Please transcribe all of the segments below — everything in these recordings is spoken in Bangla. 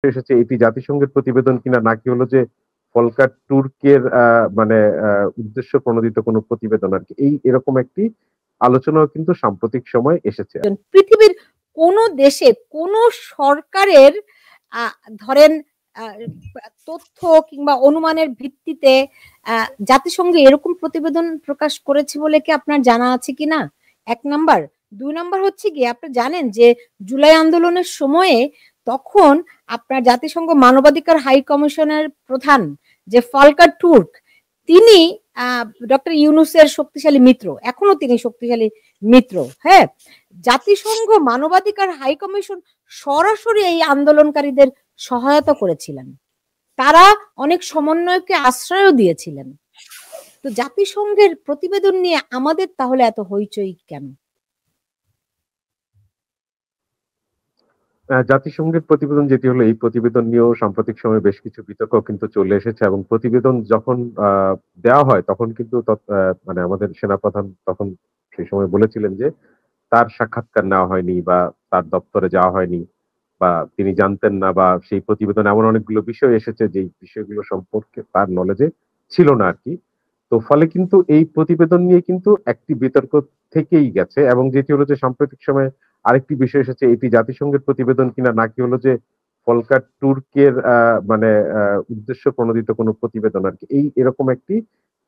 এসেছে এটি জাতিসংঘের প্রতিবেদন কিনা নাকি হলো যে ফলকার তুর্কের মানে উদ্দেশ্য প্রণোদিত কোনো প্রতিবেদন আরকি। এরকম একটি আলোচনাও কিন্তু সাম্প্রতিক সময়ে এসেছে। পৃথিবীর কোন দেশে কোন সরকারের আ ধরেন আ তথ্য কিংবা অনুমানের ভিত্তিতে জাতিসংঘ এরকম প্রতিবেদন প্রকাশ করেছে বলে কি আপনার জানা আছে কিনা? ১ নাম্বার। ২ নাম্বার হচ্ছে গিয়ে আপনি জানেন যে জুলাই আন্দোলনের সময়ে তখন আপনার জাতিসংঘ মানবাধিকার হাই কমিশনের প্রধান যে ফলকার তুর্ক তিনি ডক্টর ইউনূসের শক্তিশালী মিত্র। এখনো তিনি শক্তিশালী মিত্র। হ্যাঁ? জাতিসংঘ মানবাধিকার হাই কমিশন সরাসরি এই আন্দোলনকারীদের সহায়তা করেছিলেন। তারা অনেক সমন্বয়কে আশ্রয়ও দিয়েছিলেন। তো জাতিসংঘের প্রতিবেদন নিয়ে আমাদের তাহলে এত হইচই কেন? জাতিসংঘের প্রতিবেদন যেটি হলো এই প্রতিবেদন নিয়েও সাম্প্রতিক সময়ে বেশ কিছু বিতর্ক কিন্তু চলে এসেছে এবং প্রতিবেদন যখন দেওয়া হয় তখন কিন্তু মানে আমাদের সেনাপ্রধান তখন সেই সময় বলেছিলেন যে তার সাক্ষাৎকার নেওয়া হয়নি বা তার দপ্তরে যাওয়া হয়নি বা তিনি জানতেন না বা সেই প্রতিবেদনে এমন অনেকগুলো বিষয় এসেছে যে বিষয়গুলো সম্পর্কে তার নলেজে ছিল না আরকি। তো ফলে কিন্তু এই প্রতিবেদন নিয়ে কিন্তু একটি বিতর্ক থেকেই গেছে এবং যেটি হলো যে সাম্প্রতিক সময়ে আরেকটি বিষয় এসেছে এটি জাতিসংঘের প্রতিবেদন কিনা নাকি হলো যে ফলকার তুর্কের মানে উদ্দেশ্য প্রণোদিত কোনো প্রতিবেদন আরকি। এরকম একটি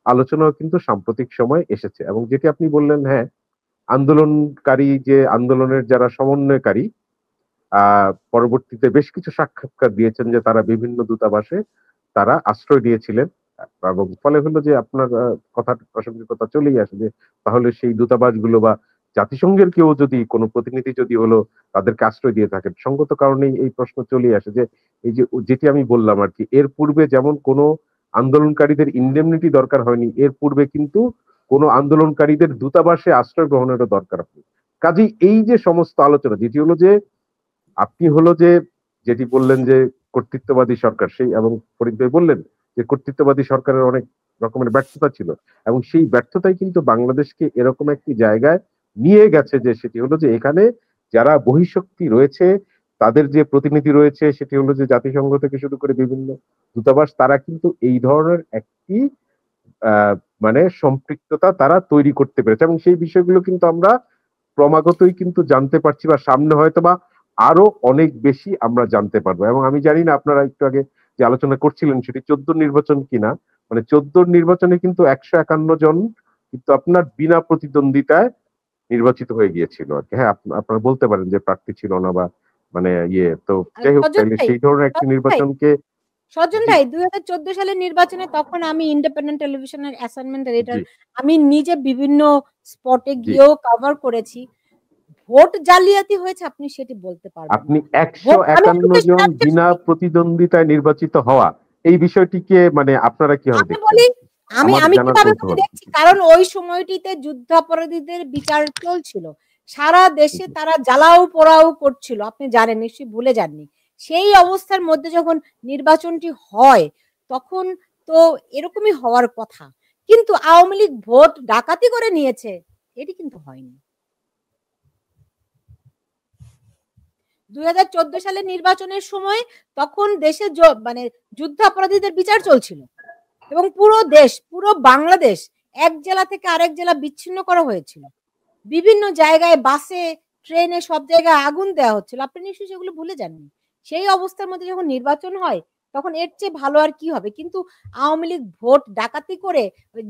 আলোচনাও কিন্তু সাম্প্রতিক সময়ে এসেছে এবং যেটি আপনি বললেন হ্যাঁ, আন্দোলনকারী যে আন্দোলনের যারা সমন্বয়কারী পরবর্তীতে বেশ কিছু সাক্ষাৎকার দিয়েছেন যে তারা বিভিন্ন দূতাবাসে তারা আশ্রয় নিয়েছিলেন এবং ফলে হলো যে আপনার কথার প্রাসঙ্গিকতা চলেই আসে যে তাহলে সেই দূতাবাসগুলো বা জাতিসংঘের কেউ যদি কোনো প্রতিনিধি যদি হলো তাদেরকে আশ্রয় দিয়ে থাকেন সঙ্গত কারণেই এই প্রশ্ন চলেই আসে যে এই যে যেটি আমি বললাম আরকি এর পূর্বে যেমন কোনো আন্দোলনকারীদের ইন্ডেমনিটি দরকার হয়নি এর পূর্বে কিন্তু কোনো আন্দোলনকারীদের দূতাবাসে আশ্রয় গ্রহণেরও দরকার হয়নি। কাজেই এই যে সমস্ত আলোচনা যেটি হলো যে আপনি হলো যে যেটি বললেন যে কর্তৃত্ববাদী সরকার সেই এবং ফরিদ ভাই বললেন যে কর্তৃত্ববাদী সরকারের অনেক রকমের ব্যর্থতা ছিল এবং সেই ব্যর্থতাই কিন্তু বাংলাদেশকে এরকম একটি জায়গায় নিয়ে গেছে যে সেটি হলো যে এখানে যারা বহিঃশক্তি রয়েছে তাদের যে প্রতিনিধি রয়েছে সেটি হলো যে জাতিসংঘ থেকে শুরু করে বিভিন্ন দূতাবাস তারা কিন্তু এই ধরনের একটি আহ মানে সম্পৃক্ততা তারা তৈরি করতে পেরেছে এবং সেই বিষয়গুলো কিন্তু আমরা ক্রমাগতই কিন্তু জানতে পারছি বা সামনে হয়তো বা আরো অনেক বেশি আমরা জানতে পারবো এবং আমি জানি না আপনারা একটু আগে যে আলোচনা করছিলেন সেটি 14 নির্বাচন কিনা মানে 14 নির্বাচনে কিন্তু 151 জন কিন্তু আপনার বিনা প্রতিদ্বন্দ্বিতায় নির্বাচিত হয়ে গিয়েছিল আর কি। হ্যাঁ আপনারা বলতে পারেন যে প্রার্থী ছিল না বা মানে তো যাই হোক সজ্জন তাইলে ভাই, সেই ধরনের একটি নির্বাচনকে সজ্জন জি ভাই 2014 সালের নির্বাচনে তখন আমি ইন্ডিপেন্ডেন্ট টেলিভিশনের অ্যাসাইনমেন্ট এডিটর, জি আমি নিজে বিভিন্ন স্পটে জি গিয়েও কভার করেছি। ভোট জালিয়াতি হয়েছে আপনি সেটি বলতে পারবেন আপনি না। একশো আমি একান্ন জন বিনা শুনি। প্রতিদ্বন্দ্বিতায় নির্বাচিত হওয়া এই বিষয়টিকে মানে আপনারা কিভাবে আমি দেখছেন বলি, আমি আমার আমি জানার কিভাবে কৌতূহল দেখছি, কারণ ওই সময়টিতে যুদ্ধাপরাধীদের বিচার চলছিল। সারা দেশে তারা জ্বালাও পোড়াও করছিল। আপনি জানেন, নিশ্চয়ই ভুলে যাননি। সেই অবস্থার মধ্যে যখন নির্বাচনটি হয়, তখন তো এরকমই হওয়ার কথা। কিন্তু আওয়ামী লীগ ভোট ডাকাতি করে নিয়েছে, এটি কিন্তু হয়নি। 2014 সালের নির্বাচনের সময় তখন দেশে মানে যুদ্ধাপরাধীদের বিচার চলছিল এবং পুরো দেশ, পুরো বাংলাদেশ এক জেলা থেকে আরেক জেলা বিচ্ছিন্ন করা হয়েছিল। বিভিন্ন জায়গায় বাসে, ট্রেনে সব জায়গায় আগুন দেওয়া হচ্ছিল। আপনি নিশ্চয়ই সেগুলো ভুলে যাননি। সেই অবস্থার মধ্যে যখন নির্বাচন হয়, তখন এর চেয়ে ভালো আর কি হবে? কিন্তু আওয়ামী লীগ ভোট ডাকাতি করে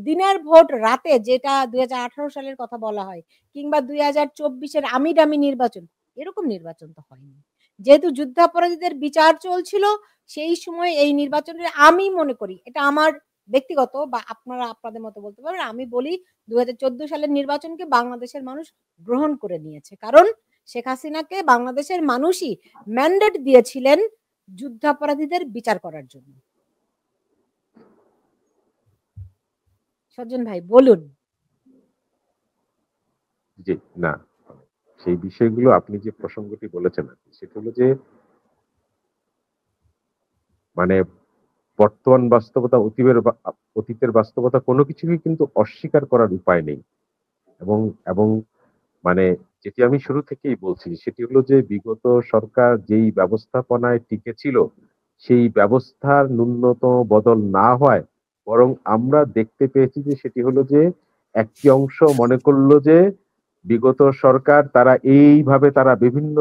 দিনের ভোট রাতে, যেটা 2018 সালের কথা বলা হয়, কিংবা 2024 এর আমিডামি নির্বাচন, এরকম নির্বাচন তো হয়নি। যেহেতু যুদ্ধাপরাধীদের বিচার চলছিল, সেই সময় এই নির্বাচনের আমি মনে করি, এটা আমার ব্যক্তিগত, বা আপনারা আপনাদের মতো বলতে পারেন, আমি বলি 2014 সালের নির্বাচনকে বাংলাদেশের মানুষ গ্রহণ করে নিয়েছে। কারণ শেখ হাসিনাকে বাংলাদেশের মানুষই ম্যান্ডেট দিয়েছিলেন যুদ্ধাপরাধীদের বিচার করার জন্য। সজ্জন ভাই বলুন। জি না সেই বিষয়গুলো আপনি যে প্রসঙ্গটি বলেছেন আর কি সেটা হলো যে মানে বর্তমান বাস্তবতা অতীতের বাস্তবতা কোনো কিছুই কিন্তু অস্বীকার করার উপায় নেই এবং এবং মানে যেটি আমি শুরু থেকেই বলছি সেটি হলো যে বিগত সরকার যেই ব্যবস্থাপনায় টিকে ছিল সেই ব্যবস্থার ন্যূনতম বদল না হয় বরং আমরা দেখতে পেয়েছি যে সেটি হলো যে একটি অংশ মনে করলো যে বিগত সরকার তারা এইভাবে তারা বিভিন্ন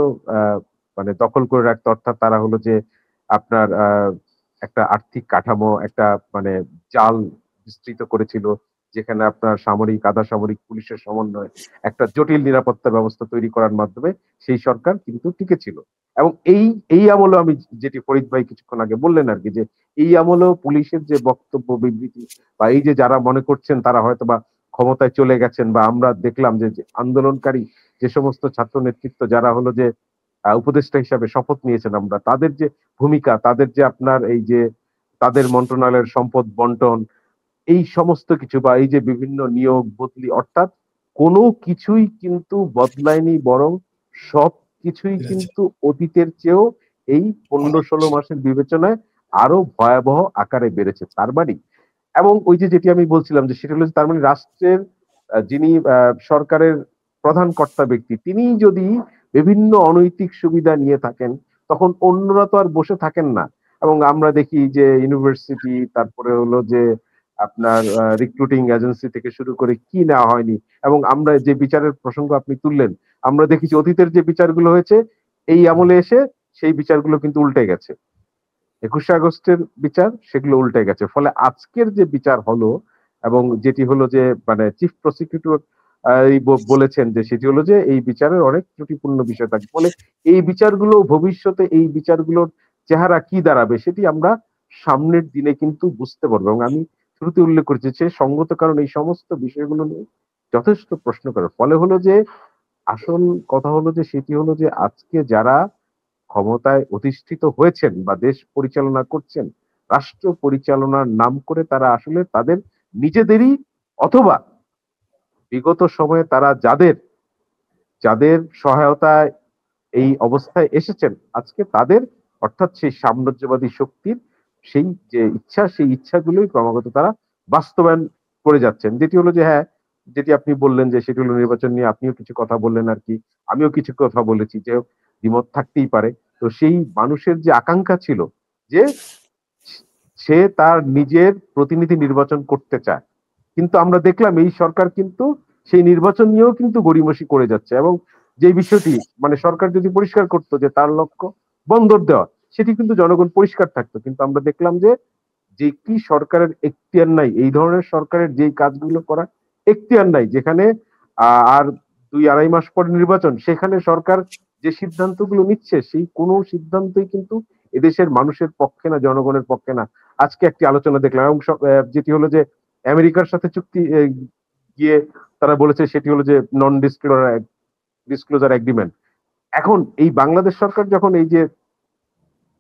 মানে দখল করে রাখতো, অর্থাৎ তারা হলো যে আপনার একটা আর্থিক কাঠামো একটা মানে জাল বিস্তৃত করেছিল, যেখানে আপনার সামরিক আধা সামরিক পুলিশের সমন্বয় একটা জটিল নিরাপত্তা ব্যবস্থা তৈরি করার মাধ্যমে সেই সরকার কিন্তু টিকে ছিল। এবং এই এই আমলে আমি যেটি ফরিদ ভাই কিছুক্ষণ আগে বললেন আর কি, যে এই আমলেও পুলিশের যে বক্তব্য বিবৃতি বা এই যে যারা মনে করছেন তারা হয়তো বা ক্ষমতায় চলে গেছেন, বা আমরা দেখলাম যে যে আন্দোলনকারী যে সমস্ত ছাত্র নেতৃত্ব যারা হলো যে উপদেষ্টা হিসাবে শপথ নিয়েছেন, আমরা তাদের যে ভূমিকা, তাদের যে আপনার এই যে তাদের মন্ত্রণালয়ের সম্পদ বন্টন, এই সমস্ত কিছু বা এই যে বিভিন্ন নিয়োগ বদলি, অর্থাৎ কোনো কিছুই কিন্তু বদলায়নি, বরং সব কিছুই বেড়েছে। কিন্তু অতীতের চেয়েও এই 15-16 মাসের বিবেচনায় আরো ভয়াবহ আকারে বেড়েছে। তার মানে এবং ওই যে যেটি আমি বলছিলাম যে সেটা হলো যে তার মানে রাষ্ট্রের যিনি সরকারের প্রধান কর্তা ব্যক্তি তিনি যদি বিভিন্ন অনৈতিক সুবিধা নিয়ে থাকেন তখন অন্যরা তো আর বসে থাকেন না। এবং আমরা দেখি যে ইউনিভার্সিটি, তারপরে হলো যে আপনার রিক্রুটিং এজেন্সি থেকে শুরু করে কি নেওয়া হয়নি। এবং আমরা যে বিচারের প্রসঙ্গ আপনি তুললেন, আমরা দেখেছি অতীতের যে বিচারগুলো হয়েছে এই আমলে এসে সেই বিচারগুলো কিন্তু উল্টে গেছে। 21শে আগস্টের বিচার সেগুলো উল্টে গেছে। ফলে আজকের যে বিচার হলো এবং যেটি হলো যে মানে চিফ প্রসিকিউটর বলেছেন যে সেটি হলো যে এই বিচারের অনেক ত্রুটিপূর্ণ বিষয় থাকে। ফলে এই বিচারগুলো ভবিষ্যতে এই বিচারগুলোর চেহারা কি দাঁড়াবে সেটি আমরা সামনের দিনে কিন্তু বুঝতে পারবো। এবং আমি শুরুতে উল্লেখ করেছি যে সঙ্গত কারণ এই সমস্ত বিষয়গুলো নিয়ে যথেষ্ট প্রশ্ন করে। ফলে হলো যে আসল কথা হলো যে সেটি হলো যে আজকে যারা ক্ষমতায় অধিষ্ঠিত হয়েছেন বা দেশ পরিচালনা করছেন, রাষ্ট্র পরিচালনার নাম করে তারা আসলে তাদের নিজেদেরই অথবা বিগত সময়ে তারা যাদের যাদের সহায়তায় এই অবস্থায় এসেছেন আজকে তাদের, অর্থাৎ সেই সাম্রাজ্যবাদী শক্তির সেই যে ইচ্ছা সেই ইচ্ছাগুলোই ক্রমাগত তারা বাস্তবায়ন করে যাচ্ছেন। যেটি হলো যে হ্যাঁ, যেটি আপনি বললেন যে সেটি হলো নির্বাচন নিয়ে আপনিও কিছু কথা বললেন আর কি, আমিও কিছু কথা বলেছি যে দ্বিমত থাকতেই পারে। তো সেই মানুষের যে আকাঙ্ক্ষা ছিল যে সে তার নিজের প্রতিনিধি নির্বাচন করতে চায়, কিন্তু আমরা দেখলাম এই সরকার কিন্তু সেই নির্বাচন নিয়েও কিন্তু গড়িমসি করে যাচ্ছে। এবং যে বিষয়টি মানে সরকার যদি পরিষ্কার করতো যে তার লক্ষ্য বন্দর দেওয়া, সেটি কিন্তু জনগণ পরিষ্কার থাকতো। কিন্তু আমরা দেখলাম যে যে কি সরকারের এখতিয়ার নাই, এই ধরনের সরকারের যেই কাজগুলো করা এখতিয়ার নাই, যেখানে আর 2-2.5 মাস পর নির্বাচন, সেখানে সরকার যে সিদ্ধান্তগুলো নিচ্ছে সেই কোনো সিদ্ধান্তই কিন্তু এদেশের মানুষের পক্ষে না, জনগণের পক্ষে না। আজকে একটি আলোচনা দেখলাম এবং যেটি হলো যে আমেরিকার সাথে চুক্তি গিয়ে তারা বলেছে সেটি হলো যে নন ডিসক্লোজার এগ্রিমেন্ট। এখন এই বাংলাদেশ সরকার যখন এই যে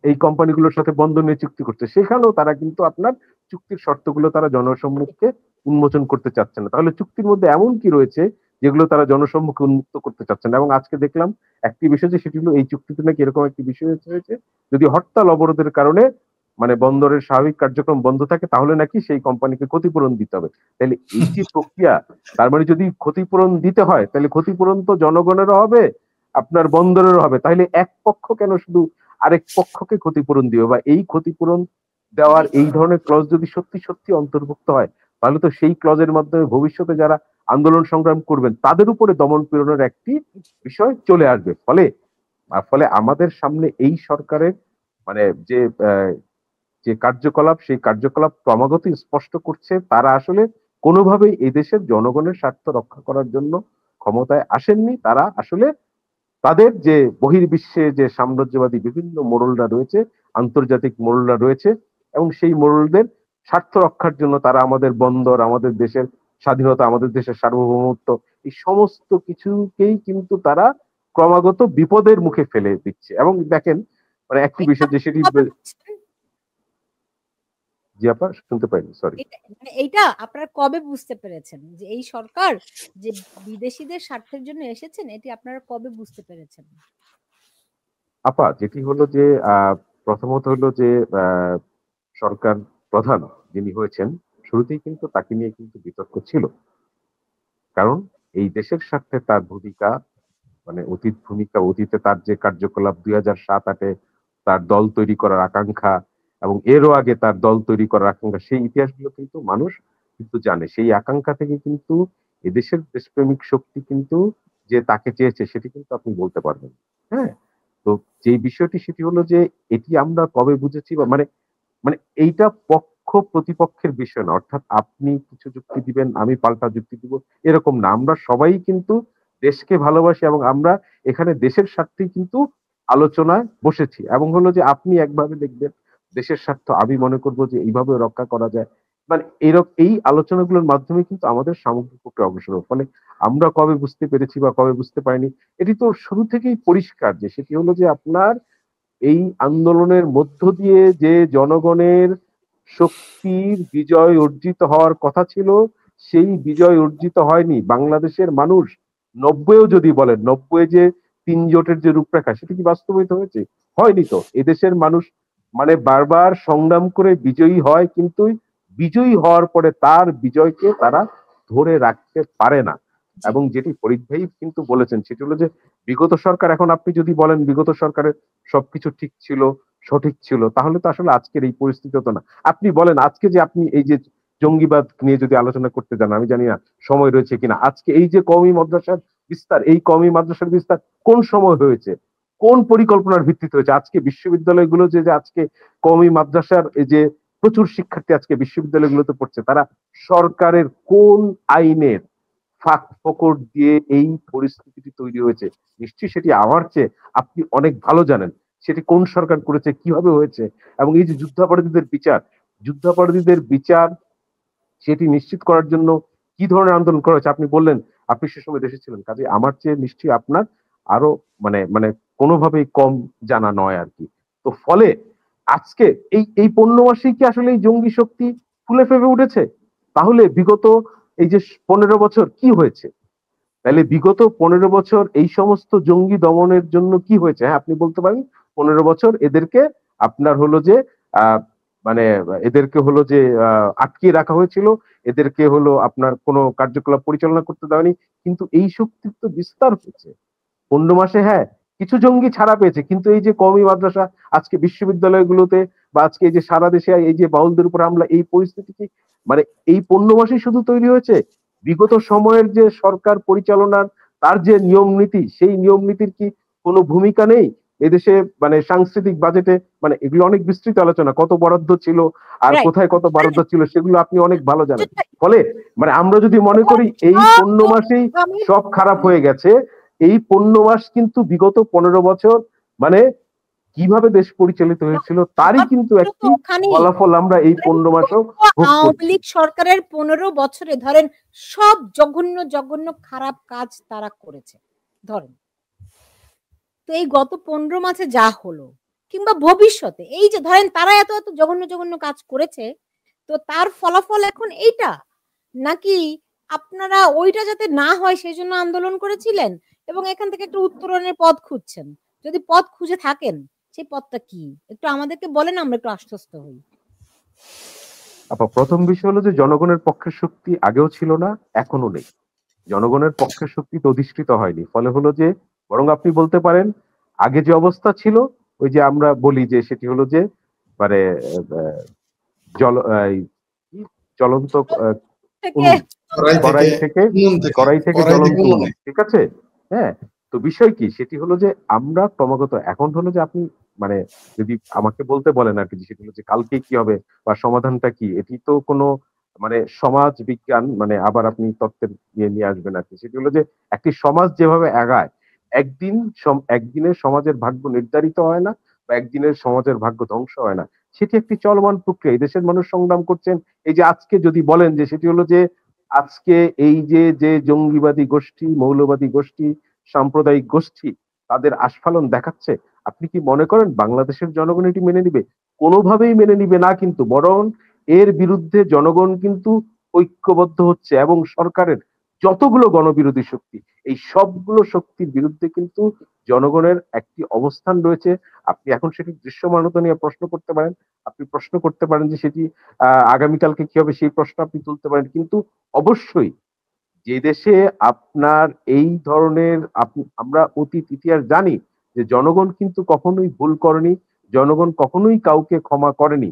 এই কোম্পানিগুলোর সাথে বন্ধন নিয়ে চুক্তি করছে সেখানেও তারা কিন্তু আপনার চুক্তির শর্তগুলো তারা জনসম্মুখে উন্মোচন করতে চাচ্ছে না। তাহলে চুক্তির মধ্যে এমন কি রয়েছে যেগুলো তারা জনসম্মুখে উন্মুক্ত করতে চাচ্ছে না? এবং আজকে দেখলাম একটি বিষয় যে সেটি হলো এই চুক্তিতে নাকি এরকম একটি বিষয় হয়েছে, যদি হরতাল অবরোধের কারণে মানে বন্দরের স্বাভাবিক কার্যক্রম বন্ধ থাকে তাহলে নাকি সেই কোম্পানিকে ক্ষতিপূরণ দিতে হবে। তাহলে এই যে প্রক্রিয়া, তার মানে যদি ক্ষতিপূরণ দিতে হয় তাহলে ক্ষতিপূরণ তো জনগণেরও হবে, আপনার বন্দরেরও হবে। তাহলে এক পক্ষ কেন শুধু আরেক পক্ষকে ক্ষতিপূরণ দিবে? বা এই ক্ষতিপূরণ দেওয়ার এই ধরনের ক্লজ যদি সত্যি সত্যি অন্তর্ভুক্ত হয় তাহলে তো সেই ক্লজের মাধ্যমে ভবিষ্যতে যারা আন্দোলন সংগ্রাম করবেন তাদের উপরে দমন পীড়নের একটি বিষয় চলে আসবে। ফলে আমাদের সামনে এই সরকারের মানে যে যে কার্যকলাপ সেই কার্যকলাপ ক্রমাগত স্পষ্ট করছে তারা আসলে কোনোভাবেই এদেশের জনগণের স্বার্থ রক্ষা করার জন্য ক্ষমতায় আসেননি। তারা আসলে তাদের যে বহির্বিশ্বে যে সাম্রাজ্যবাদী বিভিন্ন মোড়লরা রয়েছে, আন্তর্জাতিক মোড়লরা রয়েছে, এবং সেই মোড়লদের স্বার্থ রক্ষার জন্য তারা আমাদের বন্দর, আমাদের দেশের স্বাধীনতা, আমাদের দেশের সার্বভৌমত্ব, এই সমস্ত কিছুকেই কিন্তু তারা ক্রমাগত বিপদের মুখে ফেলে দিচ্ছে। এবং দেখেন মানে একটি এটা বিষয় যে সেটি কবে বুঝছেন? জি আপা শুনতে পাইনি, সরি। মানে এইটা আপনারা কবে বুঝতে পেরেছেন যে এই সরকার যে বিদেশিদের স্বার্থের জন্য এসেছেন, এটি আপনারা কবে বুঝতে পেরেছেন? আপা যেটি হলো যে প্রথমত হলো যে আহ, সরকার প্রধান যিনি হয়েছেন শুরুতেই কিন্তু তাকে নিয়ে কিন্তু বিতর্ক ছিল। কারণ এই দেশের স্বার্থে তার ভূমিকা, মানে অতীতে তার যে কার্যকলাপ 2007-8-এ তার দল তৈরি করার আকাঙ্ক্ষা এবং এরও আগে তার দল তৈরি করার আকাঙ্ক্ষা, সেই ইতিহাসগুলো কিন্তু মানুষ কিন্তু জানে। সেই আকাঙ্ক্ষা থেকে কিন্তু এদেশের দেশপ্রেমিক শক্তি কিন্তু যে তাকে চেয়েছে সেটি কিন্তু আপনি বলতে পারবেন। হ্যাঁ, তো যেই বিষয়টি সেটি হলো যে এটি আমরা কবে বুঝেছি, বা মানে মানে এইটা পক্ষ প্রতিপক্ষের বিষয় না, অর্থাৎ আপনি কিছু যুক্তি দিবেন আমি পাল্টা যুক্তি দিব এরকম না। আমরা সবাই কিন্তু দেশকে ভালোবাসি এবং আমরা এখানে দেশের স্বার্থেই কিন্তু আলোচনায় বসেছি, এবং হলো যে আপনি একভাবে দেখবেন দেশের স্বার্থ, আমি মনে করব যে এইভাবে রক্ষা করা যায়। মানে এই আলোচনাগুলোর মাধ্যমে কিন্তু আমাদের সামগ্রিক পক্ষে অগ্রসর হবে। ফলে আমরা কবে বুঝতে পেরেছি বা কবে বুঝতে পারিনি, এটি তো শুরু থেকেই পরিষ্কার যে সেটি হলো যে আপনার এই আন্দোলনের মধ্য দিয়ে যে জনগণের শক্তির বিজয় অর্জিত হওয়ার কথা ছিল, সেই বিজয় অর্জিত হয়নি। বাংলাদেশের মানুষ 90-এও যদি বলেন, 90-এ যে 3 জোটের যে রূপরেখা সেটি কি বাস্তবায়িত হয়েছে? হয়নি তো। এদেশের মানুষ মানে বারবার সংগ্রাম করে বিজয়ী হয়, কিন্তু বিজয়ী হওয়ার পরে তার বিজয়কে তারা ধরে রাখতে পারে না। জি। এবং যেটি ফরিদ ভাই কিন্তু বলেছেন সেটি হলো যে বিগত সরকার, এখন আপনি যদি বলেন বিগত সরকারের সবকিছু ঠিক ছিল, সঠিক ছিল, তাহলে তো আসলে আজকের এই পরিস্থিতি হতো না। আপনি বলেন আজকে যে আপনি এই যে জঙ্গিবাদ নিয়ে যদি আলোচনা করতে যান, আমি জানি না সময় রয়েছে কিনা, আজকে এই যে কওমি মাদ্রাসার বিস্তার, এই কওমি মাদ্রাসার বিস্তার কোন সময় হয়েছে, কোন পরিকল্পনার ভিত্তিতে হয়েছে? আজকে বিশ্ববিদ্যালয়গুলো যে যে আজকে কওমি মাদ্রাসার এই যে প্রচুর শিক্ষার্থী আজকে বিশ্ববিদ্যালয়গুলোতে পড়ছে, তারা সরকারের কোন আইনের ফাঁক ফোকর দিয়ে এই পরিস্থিতিটি তৈরি হয়েছে? নিশ্চয়ই সেটি আমার চেয়ে আপনি অনেক ভালো জানেন সেটি কোন সরকার করেছে, কিভাবে হয়েছে। এবং এই যে যুদ্ধাপরাধীদের বিচার সেটি নিশ্চিত করার জন্য কি ধরনের আন্দোলন করা হয়েছে, আপনি বললেন আপনি সে সময় দেশে ছিলেন, কাজে আমার চেয়ে নিশ্চয়ই আপনার আরো মানে মানে কোনোভাবেই কম জানা নয় আর কি। তো ফলে আজকে এই 15 মাসেই কি আসলে এই জঙ্গি শক্তি ফুলে ফেপে উঠেছে? তাহলে বিগত এই যে 15 বছর কি হয়েছে? তাহলে বিগত 15 বছর এই সমস্ত জঙ্গি দমনের জন্য কি হয়েছে? হ্যাঁ, আপনি বলতে পারেন 15 বছর এদেরকে আপনার হলো যে আহ মানে এদেরকে হলো যে আটকিয়ে রাখা হয়েছিল, এদেরকে হলো আপনার কোনো কার্যকলাপ পরিচালনা করতে দেওয়ানি। কিন্তু এই শক্তির তো বিস্তার হয়েছে 15 মাসে। হ্যাঁ, কিছু জঙ্গি ছাড়া পেয়েছে, কিন্তু এই যে কওমি মাদ্রাসা আজকে বিশ্ববিদ্যালয়গুলোতে বা আজকে এই যে সারা দেশে এই যে বাউলদের উপর হামলা, এই পরিস্থিতি কি মানে এই 15 মাসেই শুধু তৈরি হয়েছে? বিগত সময়ের যে সরকার পরিচালনার তার যে নিয়ম নীতি, সেই নিয়ম নীতির কি কোনো ভূমিকা নেই এদেশে? মানে সাংস্কৃতিক বাজেটে মানে এগুলো অনেক বিস্তৃত আলোচনা, কত বরাদ্দ ছিল আর রাইট। কোথায় কত বরাদ্দ ছিল সেগুলো আপনি অনেক ভালো জানেন। ফলে মানে আমরা যদি মনে করি এই 15 মাসেই সব খারাপ হয়ে গেছে, এই 15 মাস কিন্তু বিগত 15 বছর মানে কিভাবে দেশ পরিচালিত হয়েছিল তারই কিন্তু একটি ফলাফল আমরা এই 15 মাসেও ভোগ আওয়ামী করছি। লীগ সরকারের 15 বছরে ধরেন সব জঘন্য জঘন্য খারাপ কাজ তারা করেছে ধরেন। তো এই গত 15 মাসে যা হলো কিংবা ভবিষ্যতে এই যে ধরেন তারা এত এত জঘন্য জঘন্য কাজ করেছে, তো তার ফলাফল এখন এইটা, নাকি আপনারা ওইটা যাতে না হয় সেই জন্য আন্দোলন করেছিলেন এবং এখান থেকে একটা উত্তরণের পথ খুঁজছেন? যদি পথ খুঁজে থাকেন সেই পথটা কি একটু আমাদেরকে বলেন, আমরা একটু আশ্বস্ত হই। প্রথম বিষয় হলো যে জনগণের পক্ষের শক্তি আগেও ছিল না, এখনো নেই। জনগণের পক্ষের শক্তি তো অধিষ্ঠিত হয়নি। ফলে হলো যে বরং আপনি বলতে পারেন আগে যে অবস্থা ছিল, ওই যে আমরা বলি যে সেটি হলো যে মানে আহ, জল এই কি? জ্বলন্ত থেকে উনুন, কড়াই থেকে কড়াই থেকে উনুন থেকে কড়াই থেকে কড়াই থেকে জ্বলন্ত উনুন, উনুনে। ঠিক আছে? হ্যাঁ, তো বিষয় কি সেটি হলো যে আমরা ক্রমাগত এখন হলো যে আপনি মানে যদি আমাকে বলতে বলেন আর কি, যে সেটি হলো যে কালকে কি হবে বা সমাধানটা কি, এটি তো কোনো মানে সমাজ বিজ্ঞান মানে আবার আপনি তত্ত্বের ইয়ে নিয়ে আসবেন আর কি। সেটি হলো যে একটি সমাজ যেভাবে আগায়, একদিনের সমাজের ভাগ্য নির্ধারিত হয় না, বা একদিনের সমাজের ভাগ্য ধ্বংস হয় না। সেটি একটি চলমান প্রক্রিয়া। এই দেশের মানুষ সংগ্রাম করছেন। এই যে আজকে যদি বলেন যে সেটি হলো যে আজকে এই যে যে জঙ্গিবাদী গোষ্ঠী, মৌলবাদী গোষ্ঠী, সাম্প্রদায়িক গোষ্ঠী তাদের আস্ফালন দেখাচ্ছে, আপনি কি মনে করেন বাংলাদেশের জনগণ এটি মেনে নিবে? কোনোভাবেই মেনে নিবে না, কিন্তু বরং এর বিরুদ্ধে জনগণ কিন্তু ঐক্যবদ্ধ হচ্ছে, এবং সরকারের যতগুলো গণবিরোধী শক্তি, এই সবগুলো শক্তির বিরুদ্ধে কিন্তু জনগণের একটি অবস্থান রয়েছে। আপনি এখন সেটি দৃশ্যমানতা নিয়ে প্রশ্ন করতে পারেন, আপনি প্রশ্ন করতে পারেন যে সেটি আগামীকালকে কি হবে, সেই প্রশ্ন আপনি তুলতে পারেন, কিন্তু অবশ্যই যে দেশে আপনার এই ধরনের আমরা অতীত ইতিহাস জানি যে জনগণ কিন্তু কখনোই ভুল করেনি, জনগণ কখনোই কাউকে ক্ষমা করেনি।